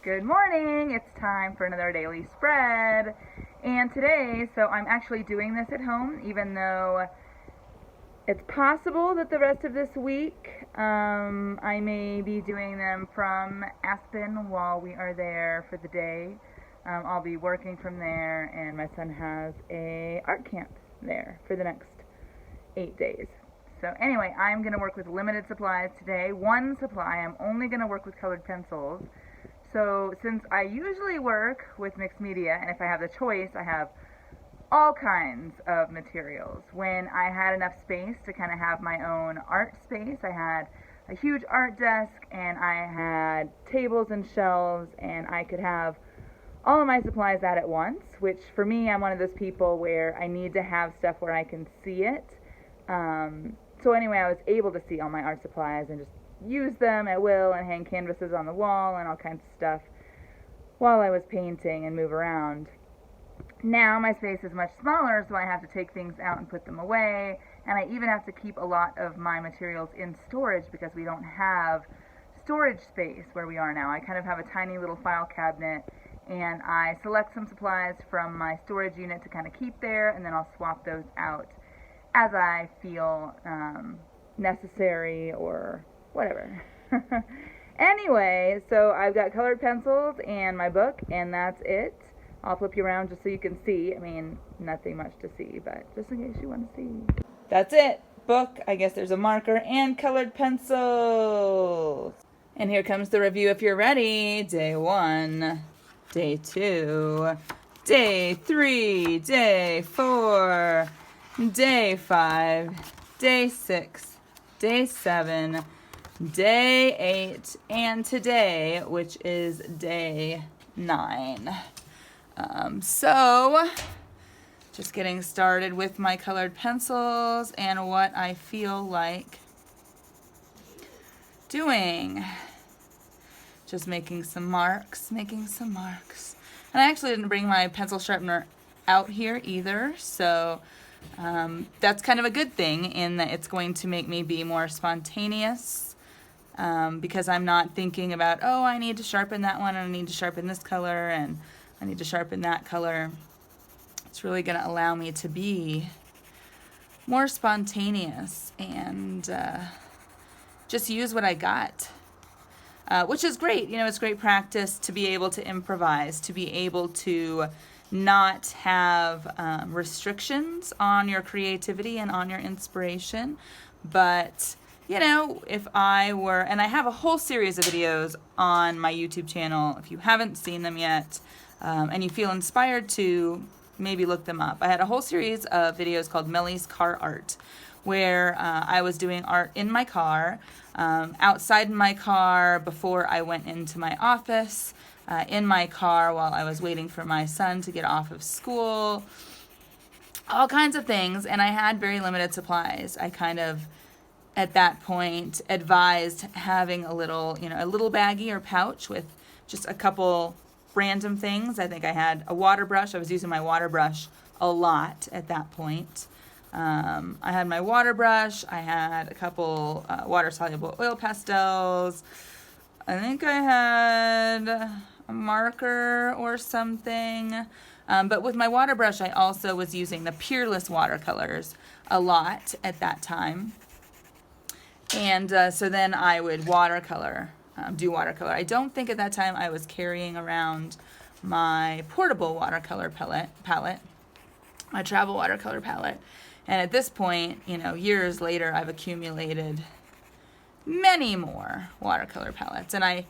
Good morning. It's time for another daily spread. And today, so I'm actually doing this at home, even though it's possible that the rest of this week I may be doing them from Aspen while we are there for the day. I'll be working from there, and my son has a art camp there for the next 8 days. So anyway, I'm going to work with limited supplies today. One supply. I'm only going to work with colored pencils. So since I usually work with mixed media, and if I have the choice, I have all kinds of materials. When I had enough space to kind of have my own art space, I had a huge art desk, and I had tables and shelves, and I could have all of my supplies out at once, which for me, I'm one of those people where I need to have stuff where I can see it. So anyway, I was able to see all my art supplies and just use them at will and hang canvases on the wall and all kinds of stuff while I was painting and move around. Now my space is much smaller, so I have to take things out and put them away, and I even have to keep a lot of my materials in storage because we don't have storage space where we are now. I kind of have a tiny little file cabinet, and I select some supplies from my storage unit to kind of keep there, and then I'll swap those out as I feel necessary or whatever. Anyway, so I've got colored pencils and my book, and that's it. I'll flip you around just so you can see. I mean, nothing much to see, but just in case you want to see. That's it. Book. I guess there's a marker and colored pencils. And here comes the review if you're ready. Day 1, Day 2, Day 3, Day 4, Day 5, Day 6, Day 7, Day 8, and today, which is Day 9. So, just getting started with my colored pencils and what I feel like doing. Just making some marks. And I actually didn't bring my pencil sharpener out here either, so that's kind of a good thing in that it's going to make me be more spontaneous. Because I'm not thinking about, oh, I need to sharpen that one, and I need to sharpen this color, and I need to sharpen that color. It's really going to allow me to be more spontaneous and just use what I got, which is great. You know, it's great practice to be able to improvise, to be able to not have restrictions on your creativity and on your inspiration, but you know, if I were, and I have a whole series of videos on my YouTube channel, if you haven't seen them yet, and you feel inspired to, maybe look them up. I had a whole series of videos called Melly's Car Art, where I was doing art in my car, outside my car before I went into my office, in my car while I was waiting for my son to get off of school, all kinds of things, and I had very limited supplies. I kind of, at that point, advised having a little baggie or pouch with just a couple random things. I think I had a water brush. I was using my water brush a lot at that point. I had my water brush. I had a couple water-soluble oil pastels. I think I had a marker or something. But with my water brush, I also was using the Peerless watercolors a lot at that time. And so then I would do watercolor. I don't think at that time I was carrying around my portable watercolor palette, my travel watercolor palette. And at this point, you know, years later, I've accumulated many more watercolor palettes. And I,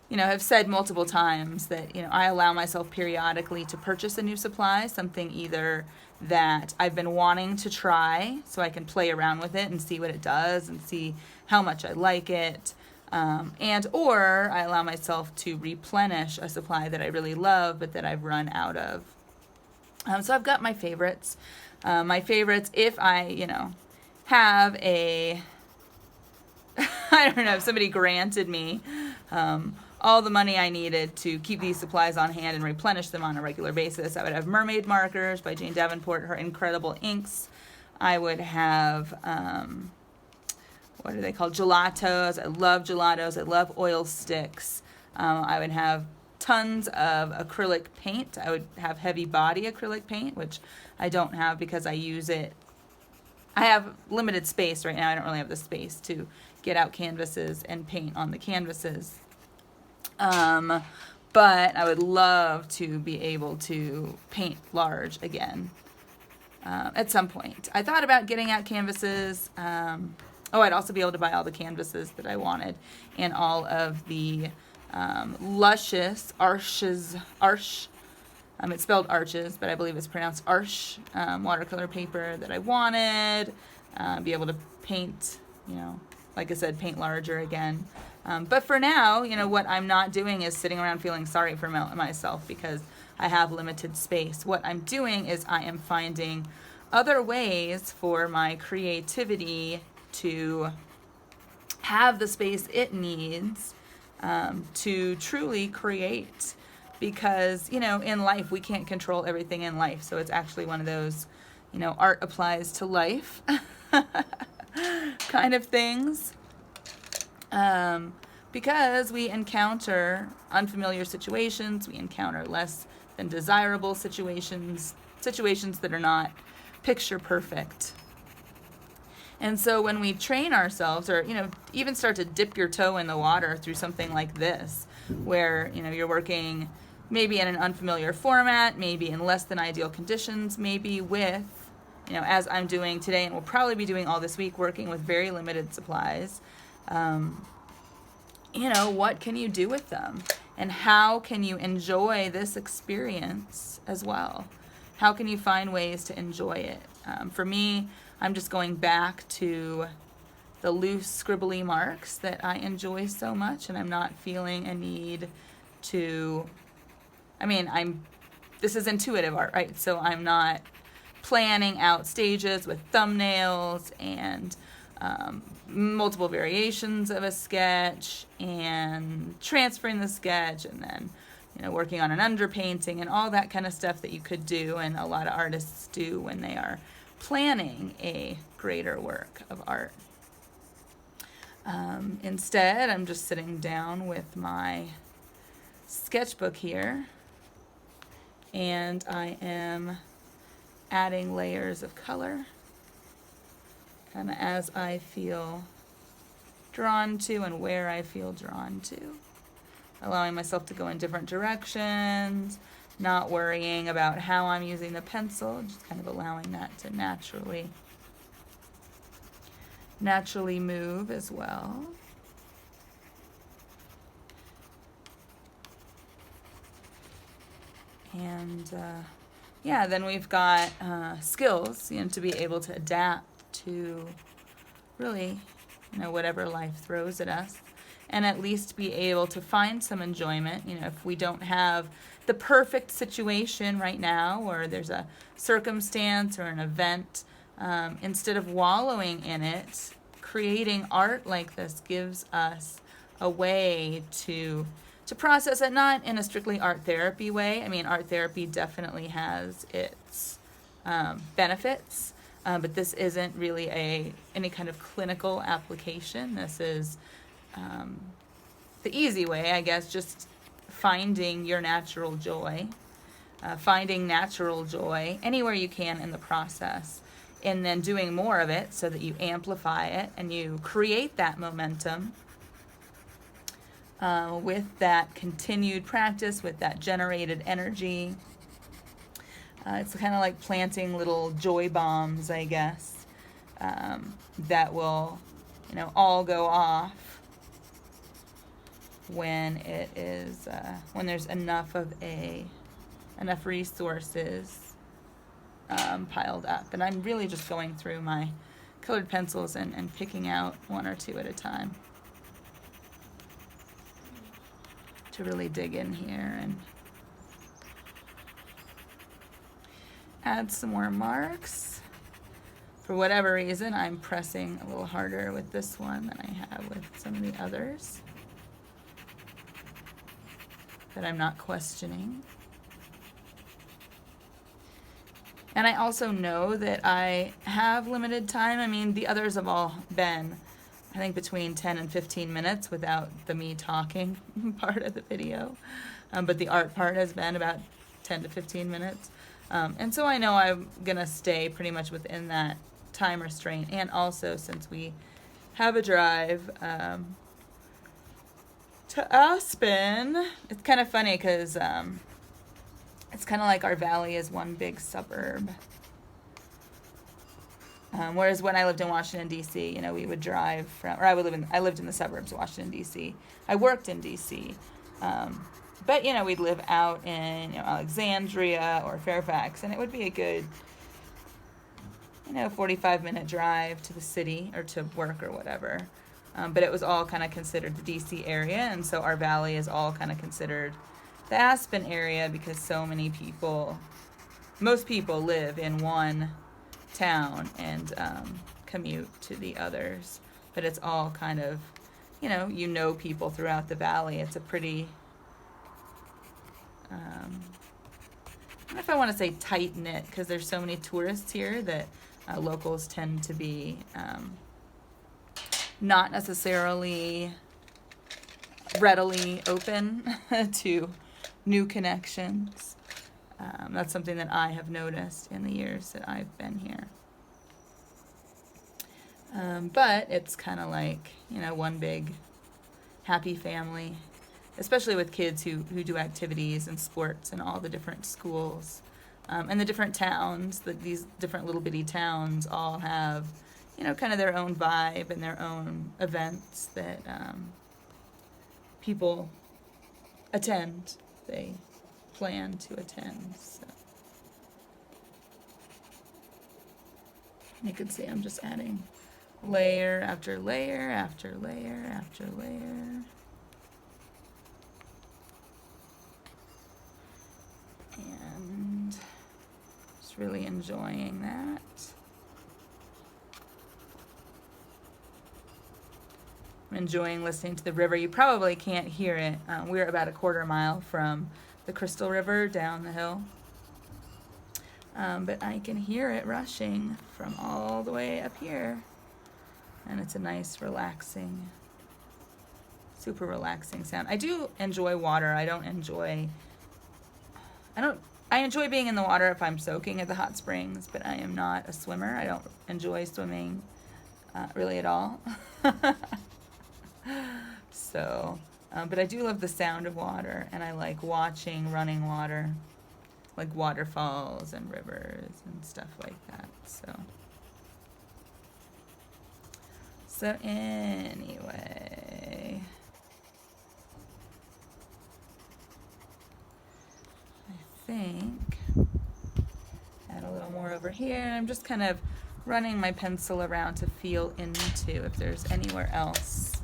you know, have said multiple times that, you know, I allow myself periodically to purchase a new supply, something either that I've been wanting to try so I can play around with it and see what it does and see how much I like it, and or I allow myself to replenish a supply that I really love but that I've run out of. So I've got my favorites. If I, you know, have a, I don't know, if somebody granted me all the money I needed to keep these supplies on hand and replenish them on a regular basis, I would have Mermaid Markers by Jane Davenport, her incredible inks. I would have, what are they called? Gelatos. I love gelatos. I love oil sticks. I would have tons of acrylic paint. I would have heavy body acrylic paint, which I don't have because I use it. I have limited space right now. I don't really have the space to get out canvases and paint on the canvases. But I would love to be able to paint large again at some point. I thought about getting out canvases. I'd also be able to buy all the canvases that I wanted and all of the luscious Arches, it's spelled arches, but I believe it's pronounced Arche, watercolor paper that I wanted. Be able to paint, like I said, paint larger again. But for now, what I'm not doing is sitting around feeling sorry for myself because I have limited space. What I'm doing is I am finding other ways for my creativity to have the space it needs to truly create. Because, in life, we can't control everything in life. So it's actually one of those, art applies to life kind of things. Because we encounter unfamiliar situations, we encounter less than desirable situations that are not picture perfect. And so when we train ourselves, or, even start to dip your toe in the water through something like this, where, you're working maybe in an unfamiliar format, maybe in less than ideal conditions, maybe with, as I'm doing today and will probably be doing all this week, working with very limited supplies, what can you do with them? And how can you enjoy this experience as well? How can you find ways to enjoy it? For me, I'm just going back to the loose scribbly marks that I enjoy so much, and I'm not feeling a need to, this is intuitive art, right? So I'm not planning out stages with thumbnails and multiple variations of a sketch and transferring the sketch and then, working on an underpainting and all that kind of stuff that you could do and a lot of artists do when they are planning a greater work of art. Instead, I'm just sitting down with my sketchbook here, and I am adding layers of color kind of as I feel drawn to and where I feel drawn to, allowing myself to go in different directions, not worrying about how I'm using the pencil, just kind of allowing that to naturally move as well. And then we've got skills, to be able to adapt to really, whatever life throws at us, and at least be able to find some enjoyment. If we don't have the perfect situation right now, or there's a circumstance or an event, instead of wallowing in it, creating art like this gives us a way to process it, not in a strictly art therapy way. Art therapy definitely has its benefits, but this isn't really any kind of clinical application. This is the easy way, I guess, just finding your natural joy, finding natural joy anywhere you can in the process, and then doing more of it so that you amplify it and you create that momentum with that continued practice, with that generated energy. It's kind of like planting little joy bombs, I guess, that will, all go off when it is, when there's enough resources piled up. And I'm really just going through my colored pencils and picking out one or two at a time to really dig in here and add some more marks. For whatever reason, I'm pressing a little harder with this one than I have with some of the others that I'm not questioning. And I also know that I have limited time. The others have all been, I think, between 10 and 15 minutes without the me talking part of the video. but the art part has been about 10 to 15 minutes. And so I know I'm going to stay pretty much within that time restraint. And also, since we have a drive to Aspen, it's kind of funny because it's kind of like our valley is one big suburb. Whereas when I lived in Washington, D.C., you know, we would drive from, or I lived in the suburbs of Washington, D.C. I worked in D.C., but, you know, we'd live out in, you know, Alexandria or Fairfax, and it would be a good, you know, 45-minute drive to the city or to work or whatever. But it was all kind of considered the D.C. area, and so our valley is all kind of considered the Aspen area because so many people, most people live in one town and commute to the others. But it's all kind of, you know people throughout the valley. It's a pretty, I don't know if I want to say tight-knit because there's so many tourists here that locals tend to be not necessarily readily open to new connections. That's something that I have noticed in the years that I've been here. But it's kind of like, you know, one big happy family, especially with kids who do activities and sports in all the different schools. And the different towns, these different little bitty towns all have, you know, kind of their own vibe and their own events that people attend. They plan to attend. So you can see I'm just adding layer after layer after layer after layer. And just really enjoying that. I'm enjoying listening to the river. You probably can't hear it. We're about a quarter mile from the Crystal River down the hill. But I can hear it rushing from all the way up here. And it's a nice, relaxing, super relaxing sound. I do enjoy water. I enjoy being in the water if I'm soaking at the hot springs, but I am not a swimmer. I don't enjoy swimming really at all. So, but I do love the sound of water, and I like watching running water, like waterfalls and rivers and stuff like that. So anyway, I think add a little more over here. I'm just kind of running my pencil around to feel into if there's anywhere else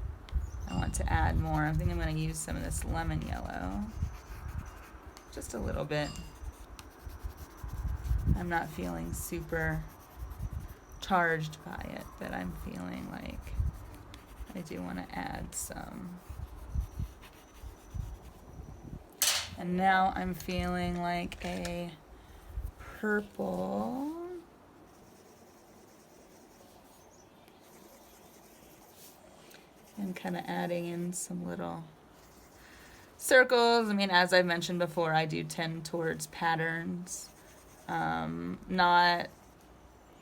I want to add more. I think I'm going to use some of this lemon yellow. Just a little bit. I'm not feeling super charged by it, but I'm feeling like I do want to add some. And now I'm feeling like a purple. And kind of adding in some little circles. I mean, as I've mentioned before, I do tend towards patterns.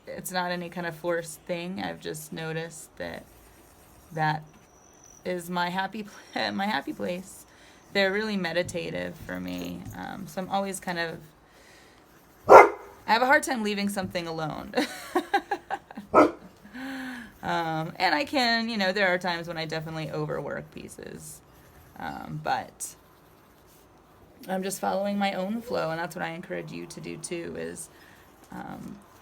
It's not any kind of forced thing. I've just noticed that is my happy place. They're really meditative for me. So I'm always kind of, I have a hard time leaving something alone. And I can, you know, there are times when I definitely overwork pieces. But I'm just following my own flow, and that's what I encourage you to do too, is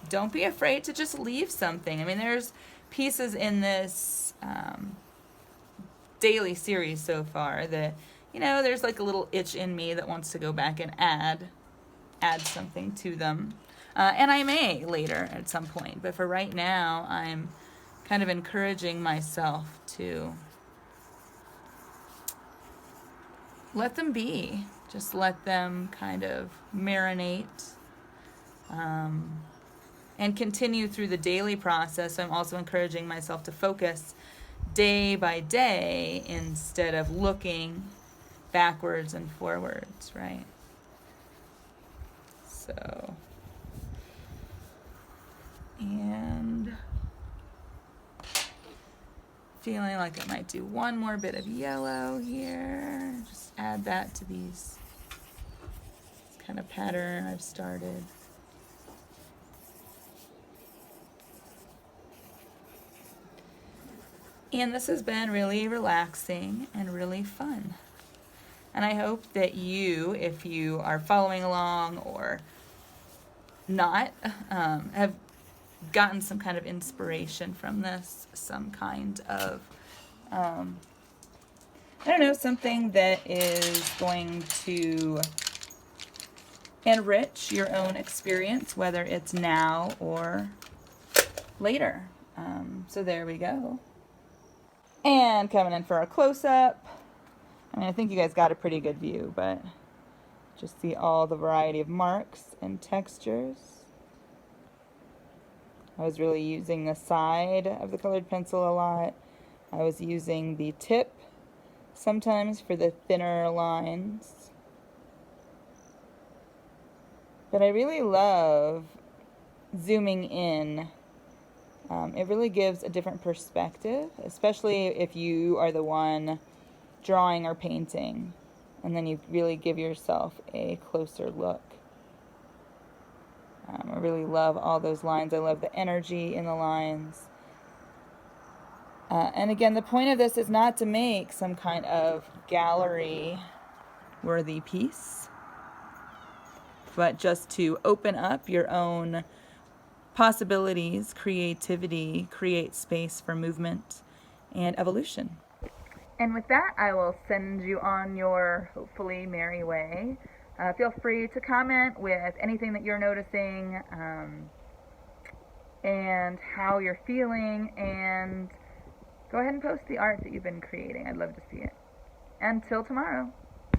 don't be afraid to just leave something. I mean, there's pieces in this daily series so far that, you know, there's like a little itch in me that wants to go back and add something to them. And I may later at some point, but for right now, I'm kind of encouraging myself to let them be. Just let them kind of marinate and continue through the daily process. I'm also encouraging myself to focus day by day instead of looking backwards and forwards, right? So, and feeling like I might do one more bit of yellow here. Just add that to these kind of pattern I've started. And this has been really relaxing and really fun. And I hope that you, if you are following along or not, have gotten some kind of inspiration from this, some kind of, I don't know, something that is going to enrich your own experience, whether it's now or later. So there we go. And coming in for a close-up. I mean, I think you guys got a pretty good view, but just see all the variety of marks and textures. I was really using the side of the colored pencil a lot. I was using the tip sometimes for the thinner lines. But I really love zooming in. It really gives a different perspective, especially if you are the one drawing or painting, and then you really give yourself a closer look. I really love all those lines. I love the energy in the lines. And again, the point of this is not to make some kind of gallery-worthy piece, but just to open up your own possibilities, creativity, create space for movement and evolution. And with that, I will send you on your hopefully merry way. Feel free to comment with anything that you're noticing and how you're feeling, and go ahead and post the art that you've been creating. I'd love to see it. Until tomorrow.